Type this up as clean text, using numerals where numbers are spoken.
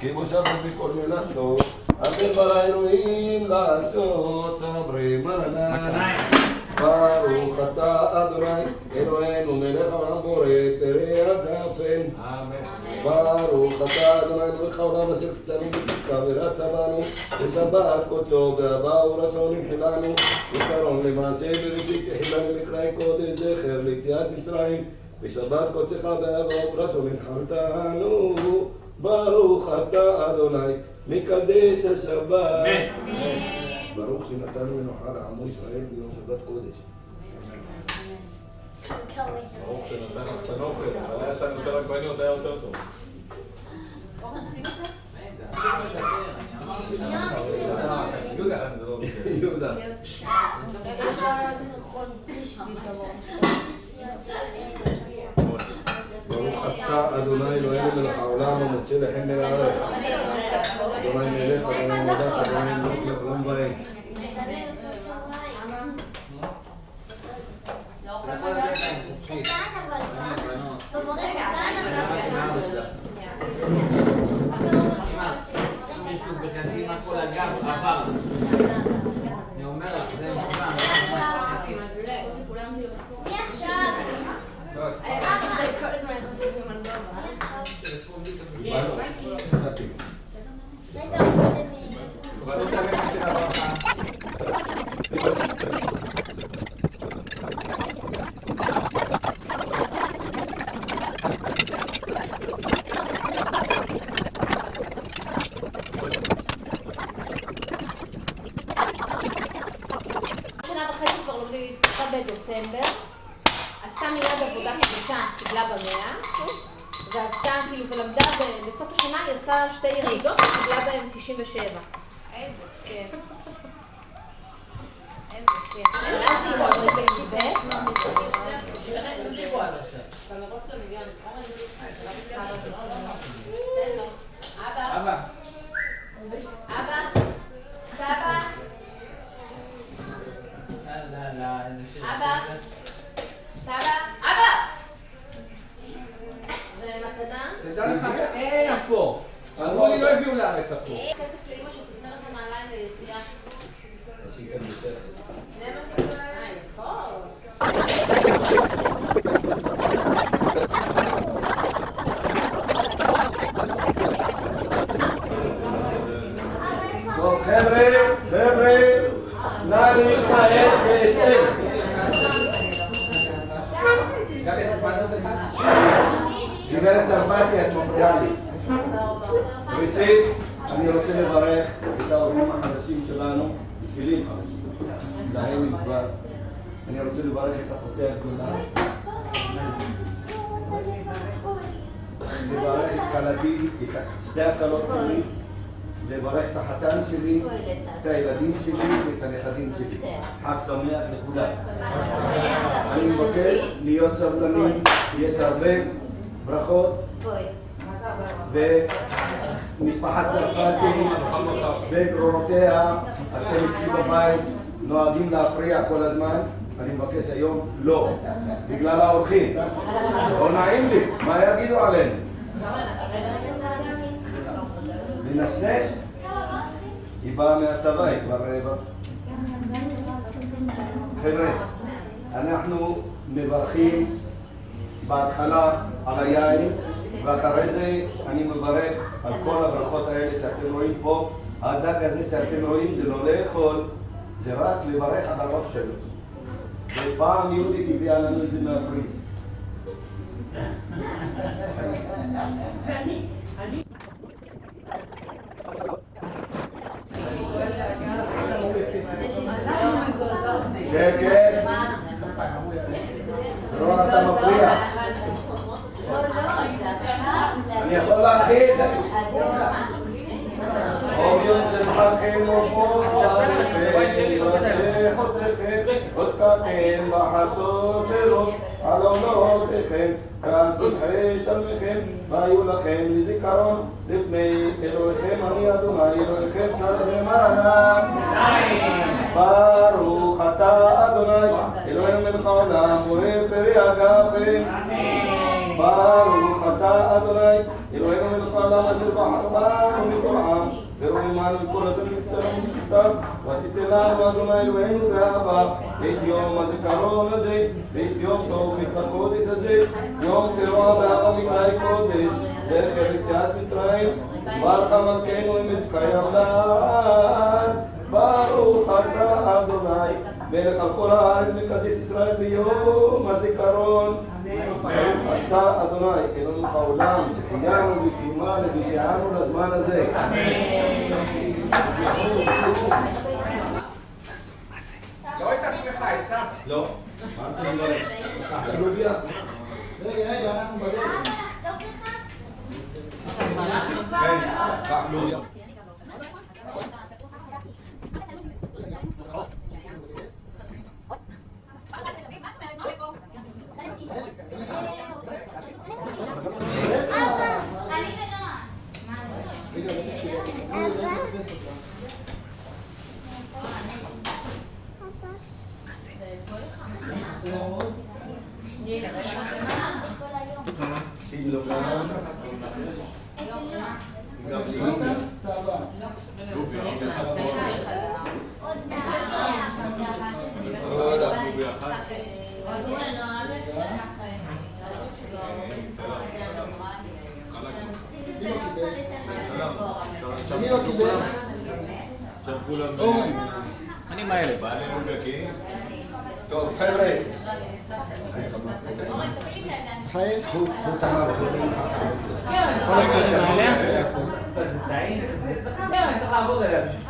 כי מושב בכל מלאכתו, אתם ברא אלוהים לעשות סברי מרנן. ברוך אתה אדוני אלוהינו מלך העולם בורא פרא הגפן. ברוך אתה אדוני מלך העולם אשר קצרנו בצדקה ורצה בנו בשבת קודשו באבאו רצון למחילנו וקרון למעשה בראשית תחילנו מקראי קודש זכר ליציאת מצרים בשבת קודשך באבאו רצון למחלתנו. ברוך אתה אדוני מקדש השבת. ברוך שנתנו מנוחה לעמו ישראל ביום שבת קודש. ברוך שנתן אכסן אוכל, אבל היה שם יותר עגבניות, היה יותר טוב. אורן, שים את זה? יהודה, זה לא בסדר. יהודה. יש לה נכון פליש ברוך אתה אדוני אלוהינו מלך העולם המוציא לחם מן הארץ. אדוני מלך, אדוני מלך, אדוני מלך לעולם ועד. יש לו בקדימה כל הגב, עבר. אני אומר לך, זה מוכן. מי עכשיו? שנה וחצי כבר לומדים בדצמבר, עשתה מיד עבודה חדשה, קיבלה ב100, ועשתה, כאילו, ולמדה בסוף השנה, היא עשתה 2 ירידות, וקיבלה בהן 97. איזה כיף. איזה כיף. ואז היא הולכת בכיבט. במרוץ למיליון. אבא. אבא. אבא. סבא. אבא. סבא. אבא! זה מתנה? תדע לך, אין אפור. אמרו לי לא הביאו לארץ אפור. כסף לאמא שתקנה לך נעליים ליציאה. יש איתה מסכת. זה מה שקורה? יפות. טוב חבר'ה, נא להתנהג בהתאם. גברת צרפתי, את מפריעה לי. ראשית, אני רוצה לברך את ההורים החדשים שלנו, בשבילים חדשים, להם כבר. אני רוצה לברך את אחותי הגדולה. לברך את כלתי, את שתי הכלות שלי. לברך את החתן שלי, את הילדים שלי ואת הנכדים שלי. חג שמח לכולם. אני מבקש להיות סבלנים, יש הרבה ברכות ומשפחת צרפתי וגרורותיה, אתם אצלי בבית נוהגים להפריע כל הזמן, אני מבקש היום לא, בגלל האורחים. לא נעים לי, מה יגידו עלינו? לנסנש? היא באה מהצבא, היא כבר רעבה. חבר'ה, אנחנו מברכים בהתחלה על היין, ואחרי זה אני מברך על כל הברכות האלה שאתם רואים פה. הדג הזה שאתם רואים זה לא לאכול, זה רק לברך על הראש שלו. ופעם יהודית הביאה לנו את זה מהפריז. שקט. דרור, אתה מפריע. אני יכול להתחיל? עוד יום שמחכים ופה עליכם, ראשי חוצכם, עוד קטן בחצור שלו, על עולותיכם, כאן שמחי שלמכם, והיו לכם לזיכרון לפני אלוהיכם, אני אדוני אלוהיכם צלם מרנן. ברוך אתה אדוני אלוהינו מלך העולם בורא פרי הגפן. ברוך אתה אדוני אלוהינו מלך העולם הזה בחרבנו מכל עם, ורואים עמנו מכל הזה מצטרם ומתקצר, ותיתן לנו אדוני אלוהינו גאווה, ואת יום הזיכרון הזה, ואת יום טוב מקרא קודש הזה, יום תרועה ואהבה מקראי קודש, דרך יציאת מצרים, ברך מלכנו עם קיים לעד, ברוך אתה אדוני, מלך על כל הארץ מקדש ישראל ביום הזיכרון. ברוך אתה אדוני, אלוהינו מלך העולם, שהחיינו וקיימנו והגיענו לזמן הזה. לא את עצמך, את סבא. לא. מה אתה אומר? אתה לא יודע. רגע, אנחנו בדרך. כן, קח לוביה. מי לא קיבל? אני מהאלה. טוב, חבר'ה. חיים? הוא תמר, צריך לעבוד עליה בשביל